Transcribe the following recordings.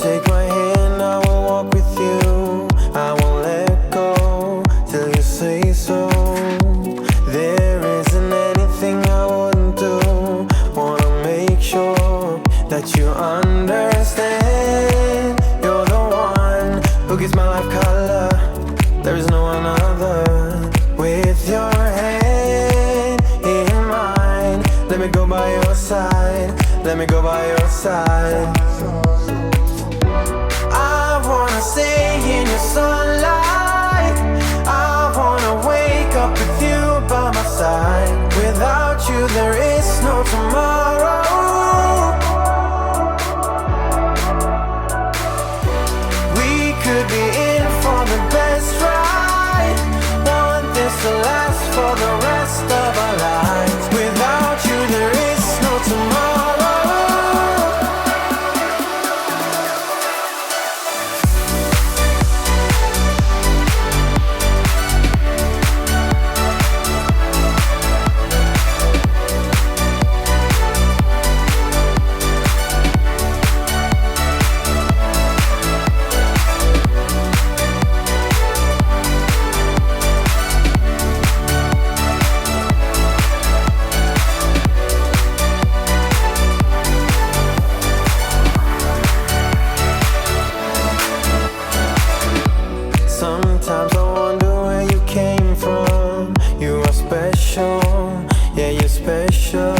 Take my hand, I will walk with you. I won't let go till you say so. There isn't anything I wouldn't do. Wanna make sure that you understand. You're the one who gives my life color. There is no one other. With your hand in mine, let me go by your side. Let me go by your side. I wanna stay in your sunlight. I wanna wake up with you by my side. Without you there is no tomorrow. We could be in for the best ride. Want this to last for the rest of our lives. Without you there is no tomorrow. Sometimes I wonder where you came from. You are special, yeah, you're special.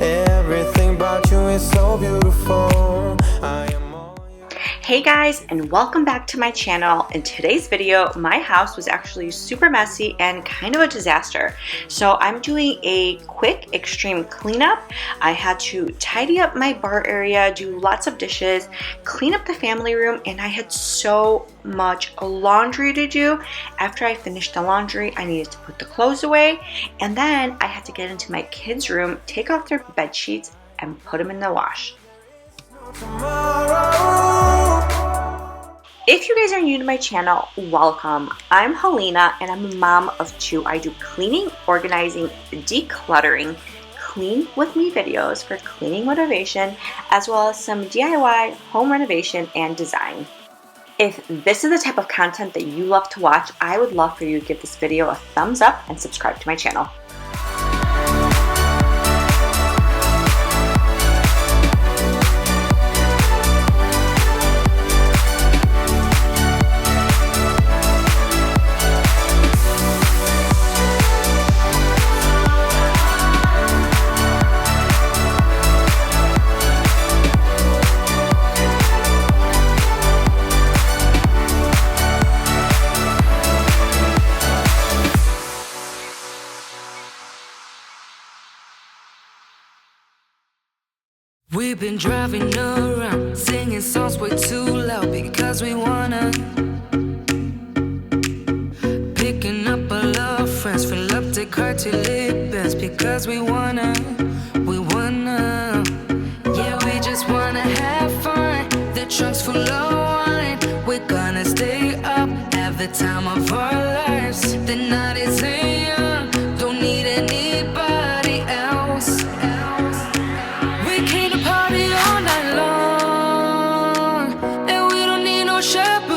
Everything about you is so beautiful. I am all yours. Hey guys, and welcome back to my channel. In today's video, my house was actually super messy and kind of a disaster. So I'm doing a quick extreme cleanup. I had to tidy up my bar area, do lots of dishes, clean up the family room, and I had so much laundry to do. After I finished the laundry, I needed to put the clothes away, and then I had to get into my kids' room, take off their bed sheets, and put them in the wash. If you guys are new to my channel, welcome. I'm Halina and I'm a mom of two. I do cleaning, organizing, decluttering, clean with me videos for cleaning motivation, as well as some DIY, home renovation, and design. If this is the type of content that you love to watch, I would love for you to give this video a thumbs up and subscribe to my channel. We've been driving around, singing songs way too loud because we wanna. Picking up all our friends, fill up the car till it bends because we wanna. Yeah, we just wanna have fun. The trunk's full of wine. We're gonna stay up, have the time of our lives. The night is young, don't need anybody else. We came to party all night long, and we don't need no chaperone.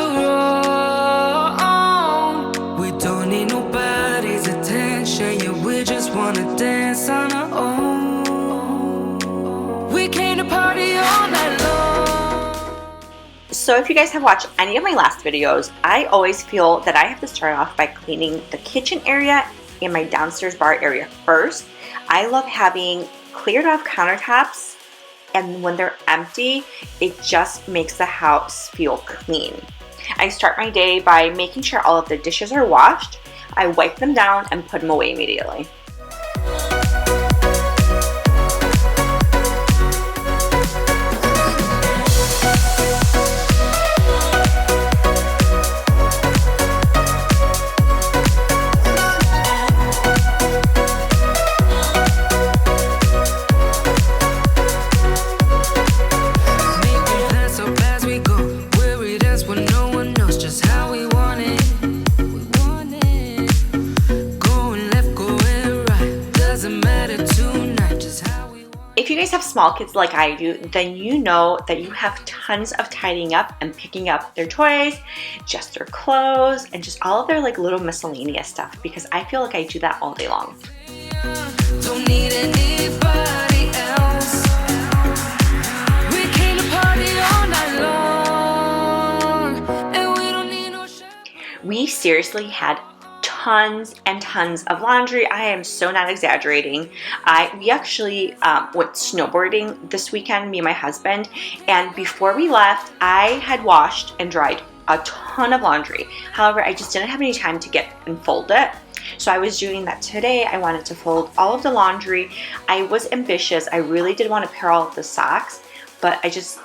We don't need nobody's attention, yeah, we just wanna dance on our own. We came to party all night long. So if you guys have watched any of my last videos, I always feel that I have to start off by cleaning the kitchen area and my downstairs bar area first. I love having cleared off countertops, and when they're empty, it just makes the house feel clean. I start my day by making sure all of the dishes are washed. I wipe them down and put them away immediately. Going left, going small kids like I do, then you know that you have tons of tidying up and picking up their toys, just their clothes, and just all of their like little miscellaneous stuff, because I feel like I do that all day long. Don't need anybody else. We came to party all night long, and we don't need no show. We seriously had tons and tons of laundry. I am so not exaggerating. We actually went snowboarding this weekend, me and my husband, and before we left, I had washed and dried a ton of laundry. However, I just didn't have any time to get and fold it. So I was doing that today. I wanted to fold all of the laundry. I was ambitious. I really did want to pair all of the socks, but I just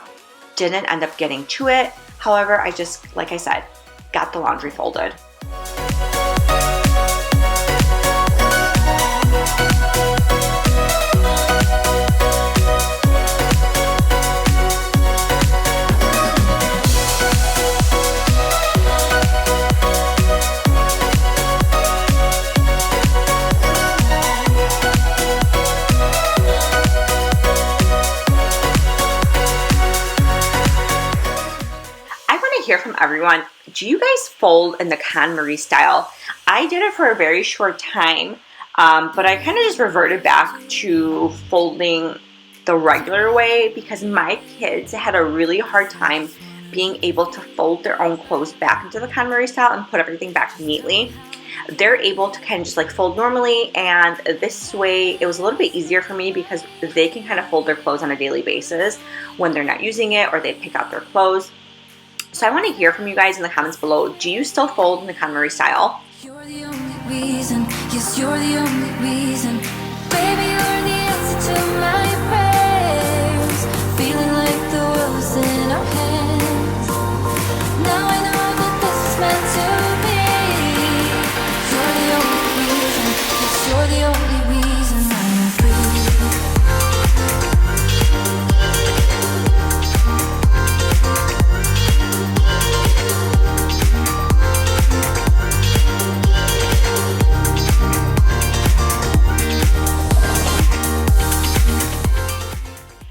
didn't end up getting to it. However, I just, like I said, got the laundry folded. Hear from everyone. Do you guys fold in the KonMari style? I did it for a very short time, but I kind of just reverted back to folding the regular way because my kids had a really hard time being able to fold their own clothes back into the KonMari style and put everything back neatly. They're able to kind of just like fold normally, and this way it was a little bit easier for me because they can kind of fold their clothes on a daily basis when they're not using it or they pick out their clothes. So I want to hear from you guys in the comments below. Do you still fold in the KonMari style? You're the only reason, yes, you're the only reason. Baby, you're the answer to my prayers. Feeling like the world's in our hands. Now I know that this is meant to be. You're the only reason, yes, you're the only reason I'm free.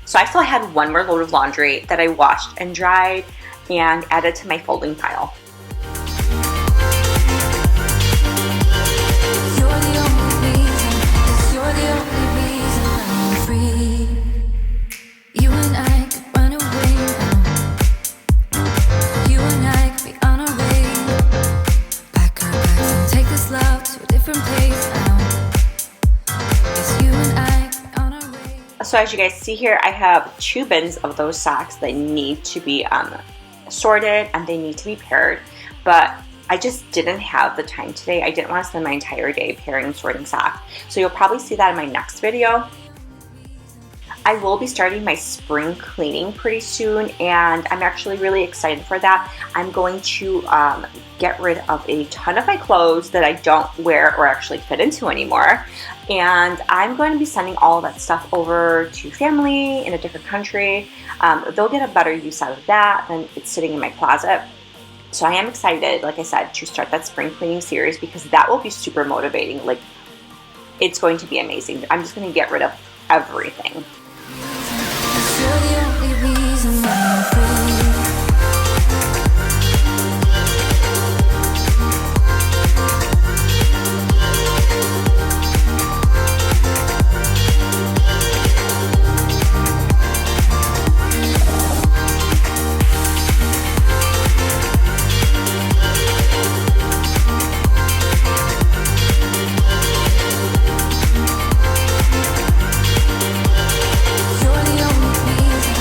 So I still had one more load of laundry that I washed and dried and added to my folding pile. You're the only reason, yes, you're the only reason I'm free. You and I could run away now. You and I could be on our way. Pack our bags and take this love to a different place now. Yes, you and I could be on our way. So as you guys see here, I have 2 bins of those socks that need to be sorted and they need to be paired, but I just didn't have the time today. I didn't want to spend my entire day pairing and sorting socks. So you'll probably see that in my next video. I will be starting my spring cleaning pretty soon, and I'm actually really excited for that. I'm going to get rid of a ton of my clothes that I don't wear or actually fit into anymore, and I'm going to be sending all of that stuff over to family in a different country. They'll get a better use out of that than it's sitting in my closet. So I am excited, like I said, to start that spring cleaning series because that will be super motivating. Like, it's going to be amazing. I'm just going to get rid of everything. You're the only reason I'm free. You're the only reason.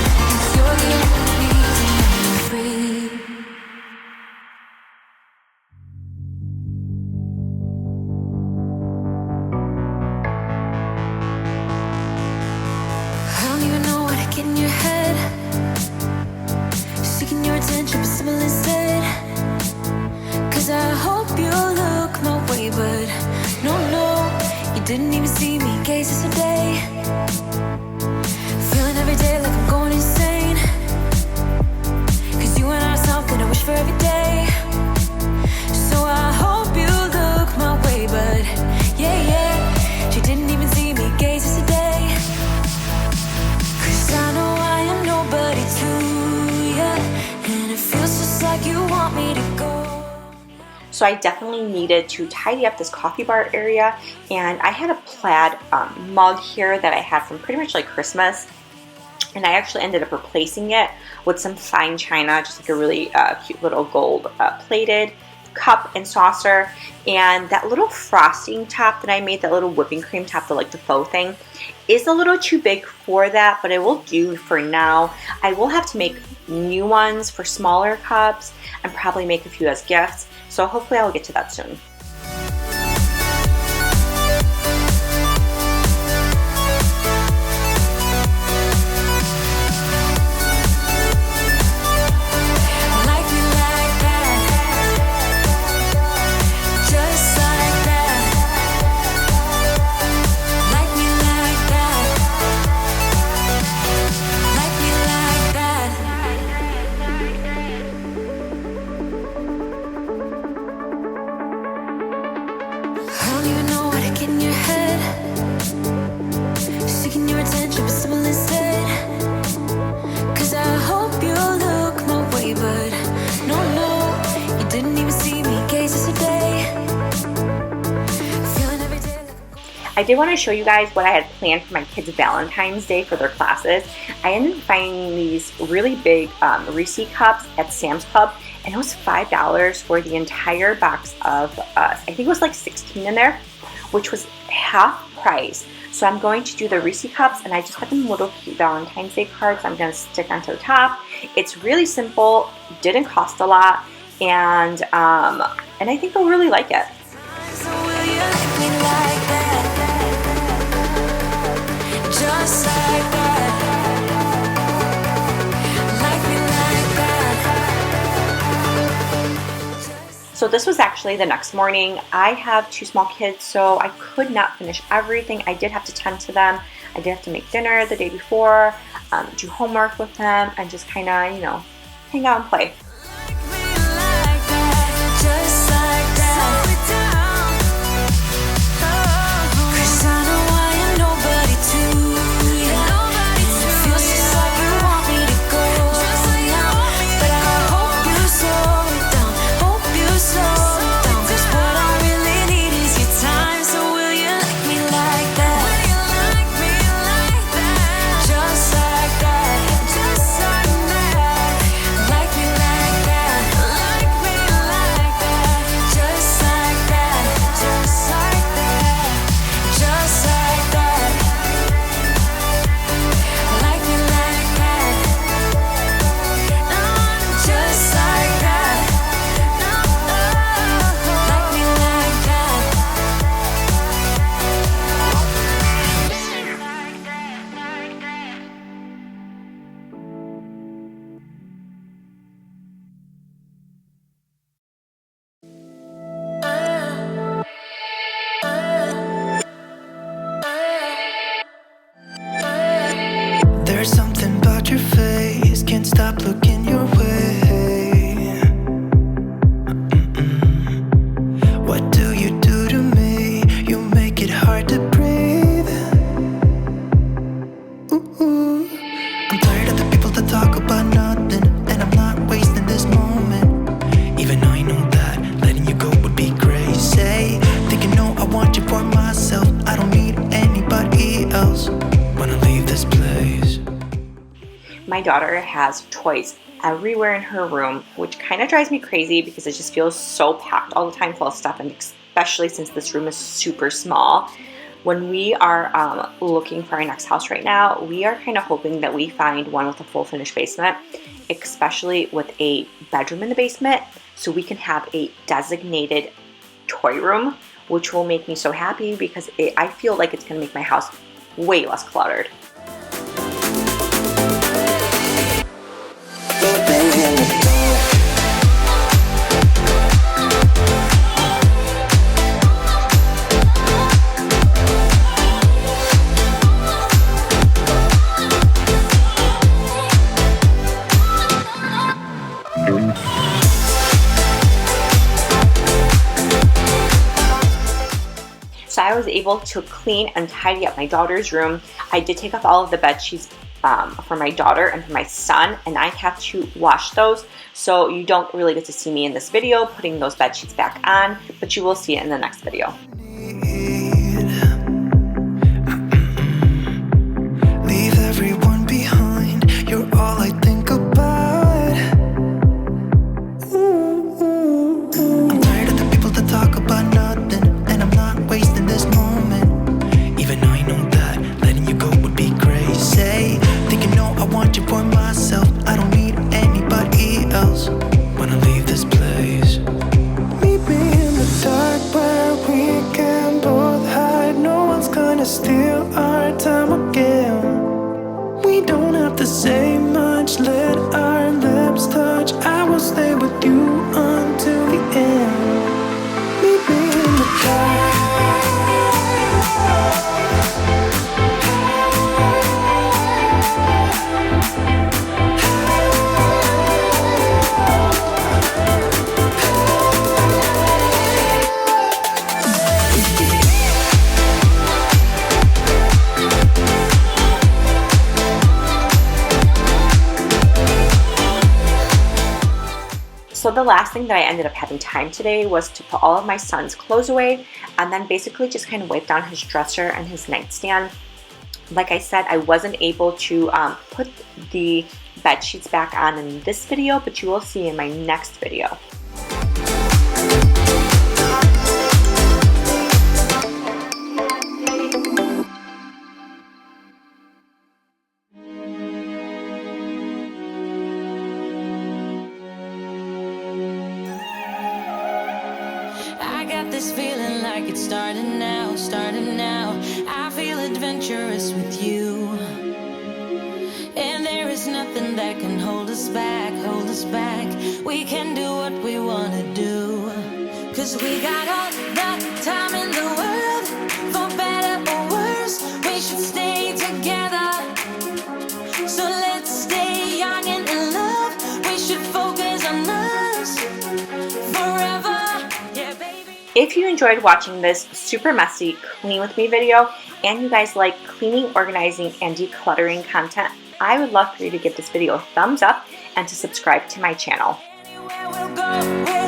So I definitely needed to tidy up this coffee bar area, and I had a plaid mug here that I had from pretty much like Christmas, and I actually ended up replacing it with some fine china, just like a really cute little gold plated cup and saucer. And that little frosting top that I made, that little whipping cream top, the like the faux thing, is a little too big for that, but it will do for now. I will have to make new ones for smaller cups and probably make a few as gifts, so hopefully I'll get to that soon. I did want to show you guys what I had planned for my kids' Valentine's Day for their classes. I ended up finding these really big receipt cups at Sam's Club, and it was $5 for the entire box of, I think it was like 16 in there, which was half price. So I'm going to do the receipt cups, and I just got them little cute Valentine's Day cards I'm going to stick onto the top. It's really simple, didn't cost a lot, and I think they'll really like it. Just like that. Like me like that. So this was actually the next morning. I have 2 small kids, so I could not finish everything. I did have to tend to them. I did have to make dinner the day before, do homework with them, and just kind of, you know, hang out and play. There's something about your face, can't stop looking your way. What do you do to me? You make it hard to breathe. I'm tired of the people that talk about nothing, and I'm not wasting this moment. Even though I know that letting you go would be crazy. Thinking, no, I want you for myself, I don't need anybody else. Wanna leave this place. My daughter has toys everywhere in her room, which kind of drives me crazy because it just feels so packed all the time full of stuff, and especially since this room is super small. When we are looking for our next house right now, we are kind of hoping that we find one with a full finished basement, especially with a bedroom in the basement, so we can have a designated toy room, which will make me so happy because I feel like it's going to make my house way less cluttered. So I was able to clean and tidy up my daughter's room. I did take off all of the bed sheets for my daughter and for my son, and I have to wash those. So you don't really get to see me in this video putting those bed sheets back on, but you will see it in the next video. Leave everyone behind. You're all I think about. I'm tired of the people that talk about nothing, and I'm not wasting this moment. Even I know that letting you go would be crazy. Thinking, no, I want you for myself. I don't need anybody else when I leave this place. Meet me in the dark where we can both hide. No one's gonna steal our time again. We don't have to say much, let our lips touch. I will stay with you until the end. Meet me in the dark. So the last thing that I ended up having time today was to put all of my son's clothes away, and then basically just kind of wipe down his dresser and his nightstand. Like I said, I wasn't able to put the bed sheets back on in this video, but you will see in my next video. I got this feeling like it's starting now, starting now. I feel adventurous with you, and there is nothing that can hold us back, hold us back. We can do what we want to do, 'cause we got all the time in the world. For better or worse, we should stay together. So let's stay young and in love. We should focus on us forever. Yeah, baby. If you enjoyed watching this super messy clean with me video, and you guys like cleaning, organizing, and decluttering content, I would love for you to give this video a thumbs up and to subscribe to my channel. Anywhere we'll go.